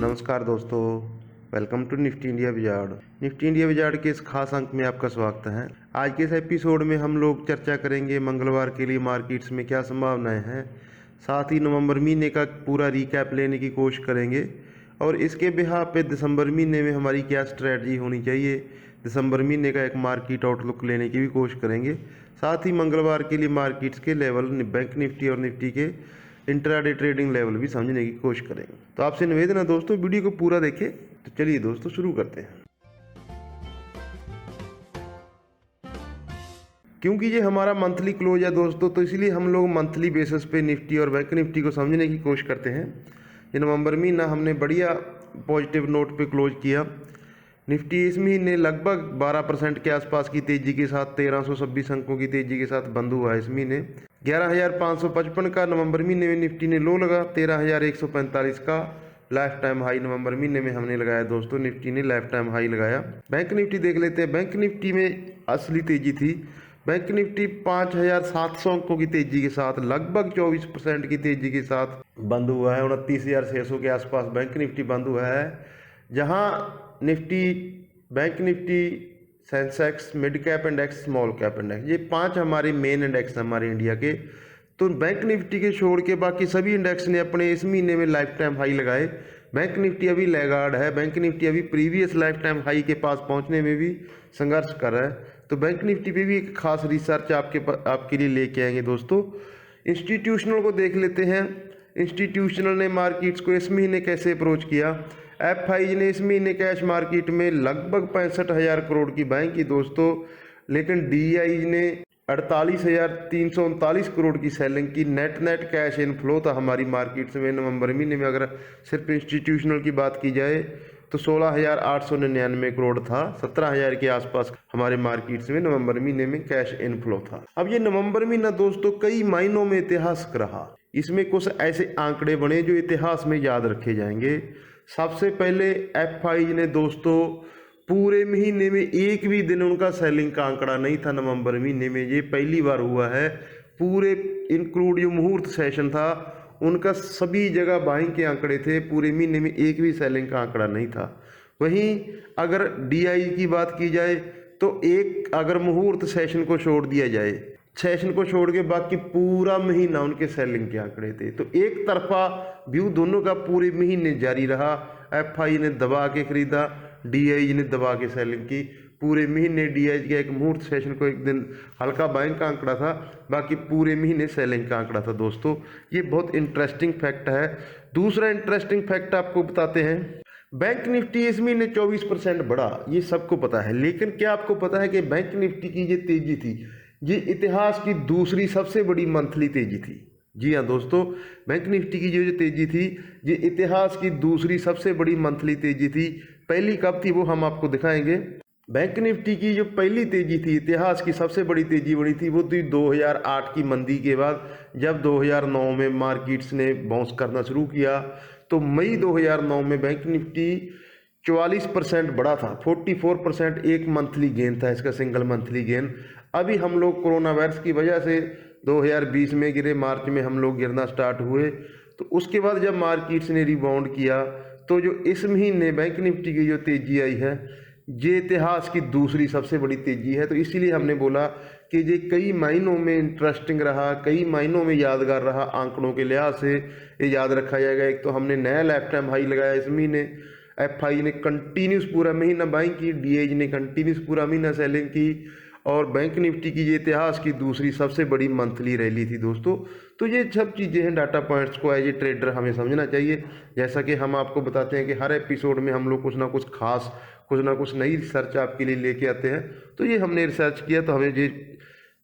नमस्कार दोस्तों, welcome to Nifty India Wizard. Nifty India Wizard के इस खास अंक में आपका स्वागत है। आज के इस एपिसोड में हम लोग चर्चा करेंगे मंगलवार के लिए मार्केट्स में क्या संभावनाएं हैं, साथ ही नवंबर महीने का पूरा रिकैप लेने की कोशिश करेंगे और इसके बिहाफ पे दिसंबर महीने में हमारी क्या स्ट्रैटी होनी चाहिए, दिसंबर महीने का एक मार्केट आउटलुक लेने की भी कोशिश करेंगे। साथ ही मंगलवार के लिए मार्केट्स के लेवल, बैंक निफ्टी और निफ्टी के इंट्राडे ट्रेडिंग लेवल भी समझने की कोशिश करेंगे। तो आपसे निवेदन है दोस्तों, वीडियो को पूरा देखें। तो चलिए दोस्तों शुरू करते हैं। क्योंकि ये हमारा मंथली क्लोज है दोस्तों, तो इसलिए हम लोग मंथली बेसिस पे निफ्टी और बैंक निफ्टी को समझने की कोशिश करते हैं। ये नवंबर महीना हमने बढ़िया पॉजिटिव नोट पे क्लोज किया। निफ्टी इस महीने लगभग 12% के आसपास की तेजी के साथ 1326 अंकों की तेजी के साथ बंद हुआ है। इस महीने 11,555 का नवंबर महीने में निफ्टी ने लो लगा, 13,145 का लाइफ टाइम हाई नवंबर महीने में हमने लगाया दोस्तों। निफ्टी ने लाइफ टाइम हाई लगाया। बैंक निफ्टी देख लेते हैं। बैंक निफ्टी में असली तेजी थी। बैंक निफ्टी 5,700 अंकों की तेजी के साथ लगभग 24% की तेजी के साथ बंद हुआ है। 29,600 के आसपास बैंक निफ्टी बंद हुआ है। जहां Nifty, bank Nifty, Sensex, mid cap index, small cap index, ये 5 हमारे मेन इंडेक्स हैं हमारे इंडिया के। तो बैंक निफ्टी के छोड़ के बाकी सभी इंडेक्स ने अपने इस महीने में लाइफ टाइम हाई लगाए। बैंक निफ्टी अभी लैगार्ड है। बैंक निफ्टी अभी प्रीवियस लाइफ टाइम हाई के पास पहुंचने में भी संघर्ष कर रहा है। तो बैंक निफ्टी पे भी एक खास रिसर्च आपके लिए लेके आएंगे दोस्तों। इंस्टीट्यूशनल को देख लेते हैं। इंस्टीट्यूशनल ने मार्केट्स को इस महीने कैसे अप्रोच किया। एफआई ने इस महीने कैश मार्केट में लगभग 65,000 करोड़ की बाइंग की दोस्तों, लेकिन डीआई ने 48,339 करोड़ की सेलिंग की। नेट कैश इनफ्लो था हमारी मार्केट्स में नवंबर महीने में। अगर सिर्फ इंस्टीट्यूशनल की बात की जाए तो 16,899 करोड़ था। 17,000 के आसपास हमारे मार्केट्स में नवंबर महीने में कैश इनफ्लो था। अब ये नवंबर महीना दोस्तों कई मायनों में ऐतिहासिक रहा। इसमें कुछ ऐसे आंकड़े बने जो इतिहास में याद रखे जाएंगे। सबसे पहले एफआई ने दोस्तों पूरे महीने में एक भी दिन उनका सेलिंग का आंकड़ा नहीं था। नवंबर महीने में ये पहली बार हुआ है। पूरे इंक्लूड जो मुहूर्त सेशन था उनका सभी जगह बाइंग के आंकड़े थे। पूरे महीने में एक भी सेलिंग का आंकड़ा नहीं था। वहीं अगर डीआई की बात की जाए तो एक अगर मुहूर्त सेशन को छोड़ दिया जाए, सेशन को छोड़ के बाकी पूरा महीना उनके सेलिंग के आंकड़े थे। तो एक तरफा व्यू दोनों का पूरे महीने जारी रहा। एफआई ने दबा के खरीदा, डीआई ने दबा के सेलिंग की। पूरे महीने डीआई का एक मुहूर्त सेशन को एक दिन हल्का बाइंग का आंकड़ा था, बाकी पूरे महीने सेलिंग का आंकड़ा था दोस्तों। ये बहुत इंटरेस्टिंग फैक्ट है। दूसरा इंटरेस्टिंग फैक्ट आपको बताते हैं। बैंक निफ्टी इस महीने 24% बढ़ा, ये सबको पता है। लेकिन क्या आपको पता है कि बैंक निफ्टी की ये तेजी थी, ये इतिहास की दूसरी सबसे बड़ी मंथली तेजी थी। जी हाँ दोस्तों, बैंक निफ्टी की जो तेजी थी ये इतिहास की दूसरी सबसे बड़ी मंथली तेजी थी। पहली कब थी वो हम आपको दिखाएंगे। बैंक निफ्टी की जो पहली तेजी थी, इतिहास की सबसे बड़ी तेजी बड़ी थी, वो थी 2008 की मंदी के बाद, जब 2009 में मार्केट्स ने बाउंस करना शुरू किया। तो मई 2009 में बैंक निफ्टी 44% बढ़ा था। 44% एक मंथली गेन था इसका, सिंगल मंथली गेन। अभी हम लोग कोरोना वायरस की वजह से 2020 में गिरे, मार्च में हम लोग गिरना स्टार्ट हुए। तो उसके बाद जब मार्केट्स ने रिबाउंड किया तो जो इस महीने बैंक निफ्टी की जो तेजी आई है ये इतिहास की दूसरी सबसे बड़ी तेजी है। तो इसीलिए हमने बोला कि ये कई मायनों में इंटरेस्टिंग रहा, कई मायनों में यादगार रहा। आंकड़ों के लिहाज से ये याद रखा जाएगा। एक तो हमने नया लाइफ टाइम हाई लगाया इस महीने। एफआई ने कंटिन्यूस पूरा महीना बाइंग की, डीआई ने कंटिन्यूस पूरा महीना सेलिंग की, और बैंक निफ्टी की ये इतिहास की दूसरी सबसे बड़ी मंथली रैली थी दोस्तों। तो ये सब चीज़ें हैं, डाटा पॉइंट्स को एज ए ट्रेडर हमें समझना चाहिए। जैसा कि हम आपको बताते हैं कि हर एपिसोड में हम लोग कुछ ना कुछ खास, कुछ ना कुछ नई रिसर्च आपके लिए लेके आते हैं। तो ये हमने रिसर्च किया तो हमें ये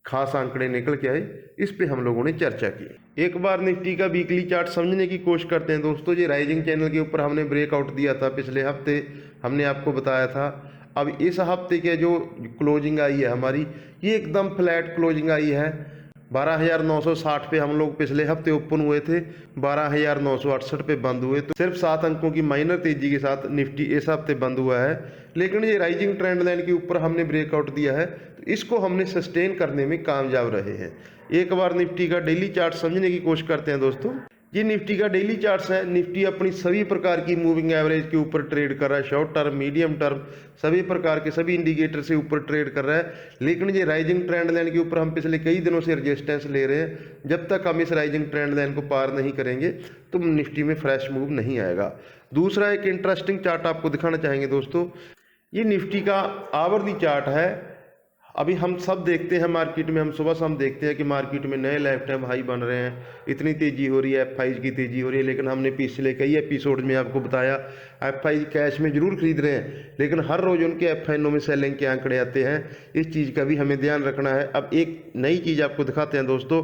खास आंकड़े निकल के आए, इस पे हम लोगों ने चर्चा की। एक बार निफ्टी का वीकली चार्ट समझने की कोशिश करते हैं दोस्तों। ये राइजिंग चैनल के ऊपर हमने ब्रेकआउट दिया था पिछले हफ्ते, हमने आपको बताया था। अब इस हफ्ते के जो क्लोजिंग आई है हमारी, ये एकदम फ्लैट क्लोजिंग आई है। 12,960 पे हम लोग पिछले हफ्ते ओपन हुए थे, 12,968 पे बंद हुए। तो सिर्फ 7 अंकों की माइनर तेजी के साथ निफ्टी इस हफ्ते बंद हुआ है। लेकिन ये राइजिंग ट्रेंड लाइन के ऊपर हमने ब्रेकआउट दिया है, तो इसको हमने सस्टेन करने में कामयाब रहे हैं। एक बार निफ्टी का डेली चार्ट समझने की कोशिश करते हैं दोस्तों। ये निफ्टी का डेली चार्ट्स है। निफ्टी अपनी सभी प्रकार की मूविंग एवरेज के ऊपर ट्रेड कर रहा है, शॉर्ट टर्म, मीडियम टर्म, सभी प्रकार के सभी इंडिकेटर से ऊपर ट्रेड कर रहा है। लेकिन ये राइजिंग ट्रेंड लाइन के ऊपर हम पिछले कई दिनों से रेजिस्टेंस ले रहे हैं। जब तक हम इस राइजिंग ट्रेंड लाइन को पार नहीं करेंगे तो निफ्टी में फ्रेश मूव नहीं आएगा। दूसरा एक इंटरेस्टिंग चार्ट आपको दिखाना चाहेंगे दोस्तों, ये निफ्टी का आवृत्ति चार्ट है। अभी हम सब देखते हैं मार्केट में, हम सुबह शाम देखते हैं कि मार्केट में नए लाइफ टाइम हाई बन रहे हैं, इतनी तेज़ी हो रही है, F5 की तेज़ी हो रही है। लेकिन हमने पिछले कई एपिसोड में आपको बताया F5 कैश में जरूर खरीद रहे हैं, लेकिन हर रोज़ उनके F5 में सेलिंग के आंकड़े आते हैं। इस चीज़ का भी हमें ध्यान रखना है। अब एक नई चीज़ आपको दिखाते हैं दोस्तों,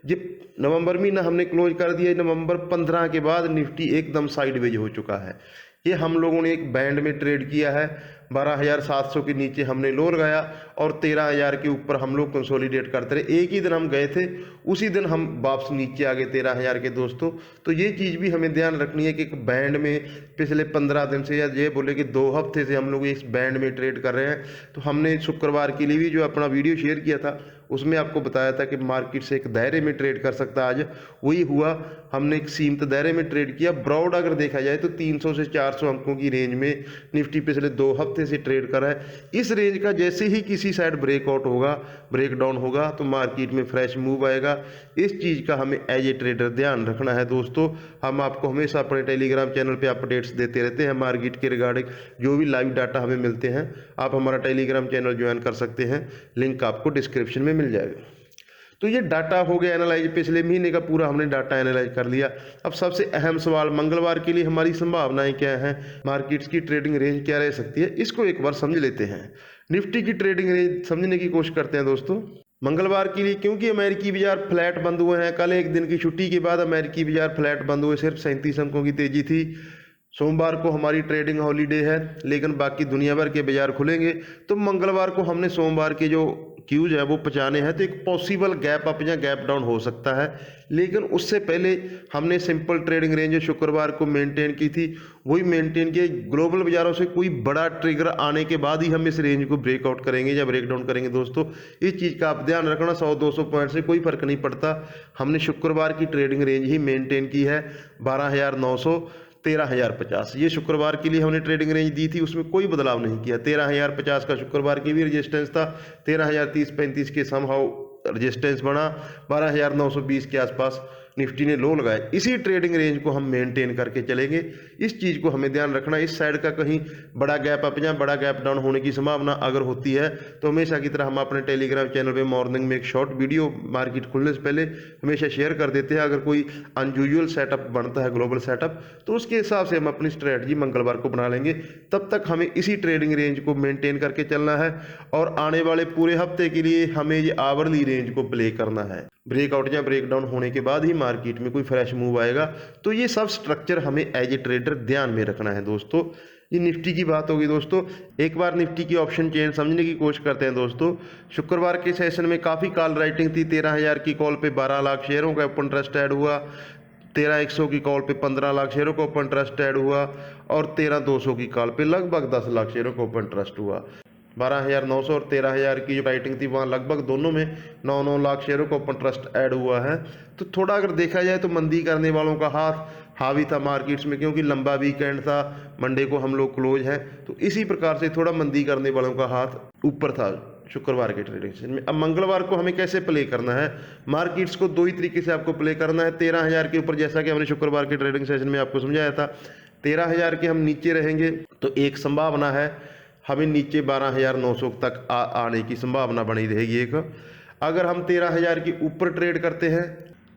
जब नवंबर महीना हमने क्लोज कर दिया, नवंबर 15 के बाद निफ्टी एकदम साइडवेज हो चुका है। ये हम लोगों ने एक बैंड में ट्रेड किया है, 12,700 के नीचे हमने लो लगाया और 13,000 के ऊपर हम लोग कंसोलिडेट करते रहे। एक ही दिन हम गए थे, उसी दिन हम वापस नीचे आ गए 13,000 के दोस्तों। तो ये चीज़ भी हमें ध्यान रखनी है कि एक बैंड में पिछले 15 दिन से, या ये बोले कि 2 हफ्ते से हम लोग इस बैंड में ट्रेड कर रहे हैं। तो हमने शुक्रवार के लिए भी जो अपना वीडियो शेयर किया था उसमें आपको बताया था कि मार्केट से एक दायरे में ट्रेड कर सकता है। आज वही हुआ, हमने एक सीमित दायरे में ट्रेड किया। ब्रॉड अगर देखा जाए तो 300 से 400 अंकों की रेंज में निफ्टी पिछले 2 हफ्ते से ट्रेड कर रहा है। इस रेंज का जैसे ही किसी साइड ब्रेकआउट होगा, ब्रेकडाउन होगा, तो मार्केट में फ्रेश मूव आएगा। इस चीज़ का हमें एज ए ट्रेडर ध्यान रखना है दोस्तों। हम आपको हमेशा अपने टेलीग्राम चैनल पे अपडेट्स देते रहते हैं मार्केट के रिगार्डिंग, जो भी लाइव डाटा हमें मिलते हैं। आप हमारा टेलीग्राम चैनल ज्वाइन कर सकते हैं, लिंक आपको डिस्क्रिप्शन में मिल जाएगा। तो ये डाटा हो गया एनालाइज, पिछले महीने का पूरा हमने डाटा एनालाइज कर लिया। अब सबसे अहम सवाल, मंगलवार के लिए हमारी संभावनाएं क्या हैं, मार्केट्स की ट्रेडिंग रेंज क्या रह सकती है, इसको एक बार समझ लेते हैं। निफ्टी की ट्रेडिंग रेंज समझने की कोशिश करते हैं दोस्तों। मंगलवार के लिए क्योंकि अमेरिकी बाजार फ्लैट बंद हुए हैं, कल एक दिन की छुट्टी के बाद अमेरिकी बाजार फ्लैट बंद हुए, सिर्फ 37 अंकों की तेजी थी। सोमवार को हमारी ट्रेडिंग हॉलीडे है, लेकिन बाकी दुनिया भर के बाजार खुलेंगे। तो मंगलवार को हमने सोमवार के जो क्यूज है वो पचाने हैं। तो एक पॉसिबल गैप अप या गैप डाउन हो सकता है, लेकिन उससे पहले हमने सिंपल ट्रेडिंग रेंज जो शुक्रवार को मेंटेन की थी वही मेंटेन की। ग्लोबल बाजारों से कोई बड़ा ट्रिगर आने के बाद ही हम इस रेंज को ब्रेकआउट करेंगे या ब्रेकडाउन करेंगे दोस्तों। इस चीज़ का आप ध्यान रखना, 100-200 पॉइंट से कोई फर्क नहीं पड़ता। हमने शुक्रवार की ट्रेडिंग रेंज ही मेंटेन की है, 12,900 13,050। ये शुक्रवार के लिए हमने ट्रेडिंग रेंज दी थी, उसमें कोई बदलाव नहीं किया। 13,050 का शुक्रवार की भी रेजिस्टेंस था, 13,030-35 के समहाउ रेजिस्टेंस बना, 12,920 के आसपास निफ्टी ने लो लगाए। इसी ट्रेडिंग रेंज को हम मेंटेन करके चलेंगे। इस चीज़ को हमें ध्यान रखना, इस साइड का कहीं बड़ा गैप अप या बड़ा गैप डाउन होने की संभावना अगर होती है तो हमेशा की तरह हम अपने टेलीग्राम चैनल पे मॉर्निंग में एक शॉर्ट वीडियो मार्केट खुलने से पहले हमेशा शेयर कर देते हैं। अगर कोई अनयूजुअल सेटअप बनता है, ग्लोबल सेटअप, तो उसके हिसाब से हम अपनी स्ट्रेटजी मंगलवार को बना लेंगे। तब तक हमें इसी ट्रेडिंग रेंज को मेंटेन करके चलना है और आने वाले पूरे हफ्ते के लिए हमें ये आवरली रेंज को प्ले करना है। ब्रेकआउट या ब्रेकडाउन होने के बाद ही मार्केट में कोई फ्रेश मूव आएगा। तो ये सब स्ट्रक्चर हमें एज ए ट्रेडर ध्यान में रखना है दोस्तों। ये निफ्टी की बात होगी दोस्तों। एक बार निफ्टी की ऑप्शन चेन समझने की कोशिश करते हैं दोस्तों। शुक्रवार के सेशन में काफ़ी कॉल राइटिंग थी। 13,000 की कॉल पे 12 लाख शेयरों का ओपन ट्रस्ट ऐड हुआ, 13,100 की कॉल पे 15 लाख शेयरों का ओपन ट्रस्ट ऐड हुआ और 13,200 की कॉल पे लगभग 10 लाख शेयरों का ओपन ट्रस्ट हुआ। 12,900 और 13,000 की जो राइटिंग थी वहाँ लगभग दोनों में 9-9 लाख शेयरों का ओपन ट्रस्ट ऐड हुआ है। तो थोड़ा अगर देखा जाए तो मंदी करने वालों का हाथ हावी था मार्केट्स में, क्योंकि लंबा वीकेंड था, मंडे को हम लोग क्लोज हैं। तो इसी प्रकार से थोड़ा मंदी करने वालों का हाथ ऊपर था शुक्रवार के ट्रेडिंग सेशन में। अब मंगलवार को हमें कैसे प्ले करना है, मार्केट्स को दो ही तरीके से आपको प्ले करना है। 13,000 के ऊपर, जैसा कि हमने शुक्रवार के ट्रेडिंग सेशन में आपको समझाया था, 13,000 के हम नीचे रहेंगे तो एक संभावना है हमें नीचे 12,900 तक आने की संभावना बनी रहेगी एक। अगर हम 13,000 के ऊपर ट्रेड करते हैं,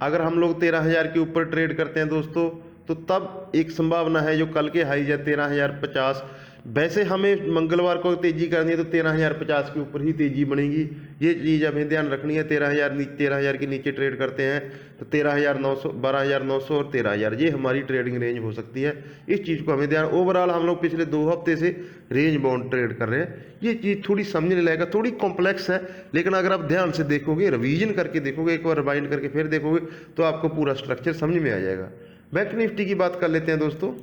अगर हम लोग 13,000 के ऊपर ट्रेड करते हैं दोस्तों, तो तब एक संभावना है जो कल के हाई है 13,050। वैसे हमें मंगलवार को तेज़ी करनी है तो 13,050 के ऊपर ही तेज़ी बनेगी। ये चीज़ हमें ध्यान रखनी है। 13,000 के नीचे ट्रेड करते हैं तो 13,900, 12,900 और 13,000 ये हमारी ट्रेडिंग रेंज हो सकती है। इस चीज़ को हमें ध्यान, ओवरऑल हम लोग पिछले 2 हफ्ते से रेंज बाउंड ट्रेड कर रहे हैं। ये चीज़ थोड़ी समझने लगेगा, थोड़ी कॉम्प्लेक्स है, लेकिन अगर आप ध्यान से देखोगे, रिवीजन करके देखोगे, एक बार रिवाइंड करके फिर देखोगे तो आपको पूरा स्ट्रक्चर समझ में आ जाएगा। बैंक निफ्टी की बात कर लेते हैं दोस्तों।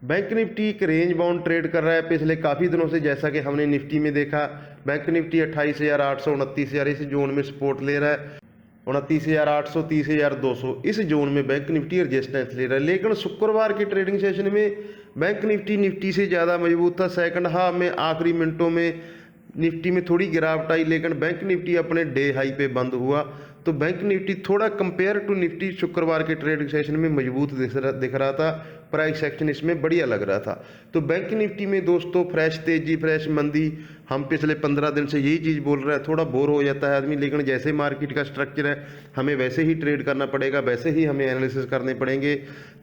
बैंक निफ्टी एक रेंज बाउंड ट्रेड कर रहा है पिछले काफ़ी दिनों से। जैसा कि हमने निफ्टी में देखा, बैंक निफ्टी 28,000, 829,000 इस जोन में सपोर्ट ले रहा है। 29,800 30,200 इस जोन में बैंक निफ्टी रजिस्टेंस ले रहा है। लेकिन शुक्रवार के ट्रेडिंग सेशन में बैंक निफ्टी से ज़्यादा मजबूत था। सेकंड हाफ में आखिरी मिनटों में निफ्टी में थोड़ी गिरावट आई, लेकिन बैंक निफ्टी अपने डे हाई पे बंद हुआ। तो बैंक निफ्टी थोड़ा कंपेयर टू निफ्टी शुक्रवार के ट्रेडिंग सेशन में मजबूत दिख रहा था। प्राइस एक्शन इसमें बढ़िया लग रहा था। तो बैंक निफ्टी में दोस्तों फ्रेश तेजी, फ्रेश मंदी, हम पिछले 15 दिन से यही चीज़ बोल रहे हैं। थोड़ा बोर हो जाता है आदमी, लेकिन जैसे मार्केट का स्ट्रक्चर है हमें वैसे ही ट्रेड करना पड़ेगा, वैसे ही हमें एनालिसिस करने पड़ेंगे।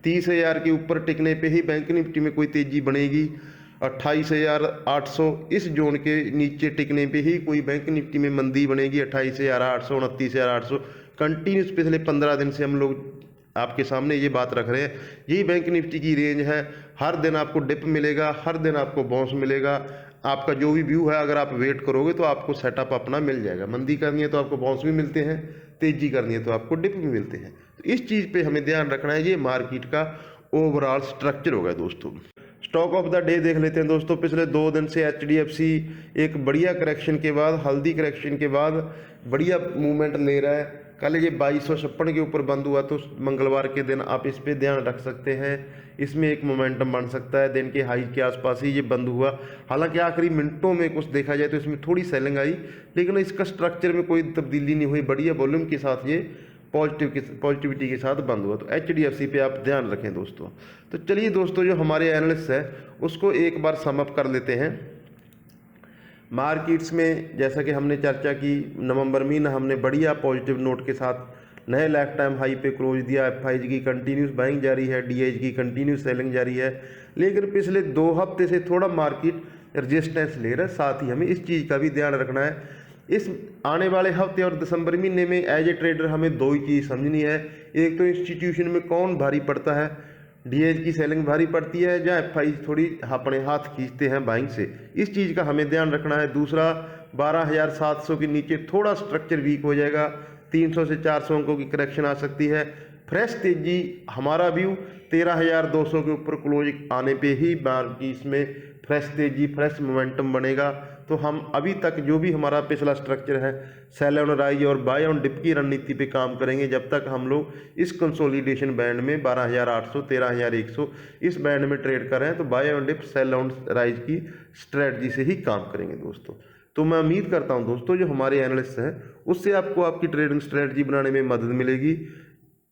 30,000 के ऊपर टिकने पे ही बैंक निफ्टी में कोई तेज़ी बनेगी। 28,800 इस जोन के नीचे टिकने पे ही कोई बैंक निफ्टी में मंदी बनेगी। 28,800 29,800 कंटिन्यूस पिछले 15 दिन से हम लोग आपके सामने ये बात रख रहे हैं। यही बैंक निफ्टी की रेंज है। हर दिन आपको डिप मिलेगा, हर दिन आपको बाउंस मिलेगा। आपका जो भी व्यू है, अगर आप वेट करोगे तो आपको सेटअप अपना मिल जाएगा। मंदी करनी है तो आपको बाउंस भी मिलते हैं, तेजी करनी है तो आपको डिप भी मिलते हैं। तो इस चीज़ पे हमें ध्यान रखना है। ये मार्केट का ओवरऑल स्ट्रक्चर होगा दोस्तों। स्टॉक ऑफ द डे देख लेते हैं दोस्तों। पिछले 2 दिन से HDFC एक बढ़िया करेक्शन के बाद, हल्दी करेक्शन के बाद बढ़िया मूवमेंट ले रहा है। कल ये 2256 के ऊपर बंद हुआ, तो मंगलवार के दिन आप इस पे ध्यान रख सकते हैं। इसमें एक मोमेंटम बन सकता है। दिन के हाई के आसपास ही ये बंद हुआ। हालांकि आखिरी मिनटों में कुछ देखा जाए तो इसमें थोड़ी सेलिंग आई, लेकिन इसका स्ट्रक्चर में कोई तब्दीली नहीं हुई। बढ़िया वॉल्यूम के साथ ये पॉजिटिविटी के साथ बंद हुआ। तो HDFC पे आप ध्यान रखें दोस्तों। तो चलिए दोस्तों, जो हमारे एनालिस्ट है उसको एक बार समअप कर लेते हैं। मार्केट्स में जैसा कि हमने चर्चा की, नवंबर महीना हमने बढ़िया पॉजिटिव नोट के साथ नए लाइफ टाइम हाई पे क्लोज दिया। FIG की कंटिन्यूस बाइंग जारी है, DIG की कंटिन्यूस सेलिंग जारी है। लेकिन पिछले 2 हफ्ते से थोड़ा मार्केट रेजिस्टेंस ले रहा है। साथ ही हमें इस चीज़ का भी ध्यान रखना है, इस आने वाले हफ्ते और दिसंबर महीने में एज ए ट्रेडर हमें 2 ही चीज़ समझनी है। एक तो इंस्टीट्यूशन में कौन भारी पड़ता है, DIG की सेलिंग भारी पड़ती है या FI थोड़ी अपने हाथ खींचते हैं बाइंग से, इस चीज़ का हमें ध्यान रखना है। दूसरा, 12,700 के नीचे थोड़ा स्ट्रक्चर वीक हो जाएगा। 300 से 400 अंकों की करेक्शन आ सकती है। फ्रेश तेजी, हमारा व्यू 13,200 के ऊपर क्लोज आने पे ही मार्केट में फ्रेश तेजी, फ्रेश मोमेंटम बनेगा। तो हम अभी तक जो भी हमारा पिछला स्ट्रक्चर है, सेल ऑन राइज और बाय ऑन डिप की रणनीति पे काम करेंगे जब तक हम लोग इस कंसोलिडेशन बैंड में 12,800 13,100 इस बैंड में ट्रेड कर रहे हैं। तो buy on dip, sell on rise की स्ट्रेटजी से ही काम करेंगे दोस्तों। तो मैं उम्मीद करता हूं दोस्तों, जो हमारे एनालिस्ट हैं उससे आपको आपकी ट्रेडिंग स्ट्रेटजी बनाने में मदद मिलेगी।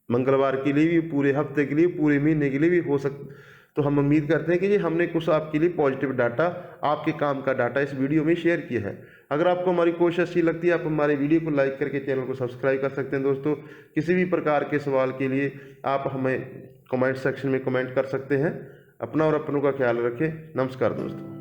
मंगलवार के लिए भी, पूरे हफ्ते के लिए, पूरे महीने के लिए भी हो सकता। तो हम उम्मीद करते हैं कि ये हमने कुछ आपके लिए पॉजिटिव डाटा, आपके काम का डाटा इस वीडियो में शेयर किया है। अगर आपको हमारी कोशिश अच्छी लगती है, आप हमारे वीडियो को लाइक करके चैनल को सब्सक्राइब कर सकते हैं दोस्तों। किसी भी प्रकार के सवाल के लिए आप हमें कमेंट सेक्शन में कमेंट कर सकते हैं। अपना और अपनों का ख्याल रखें। नमस्कार दोस्तों।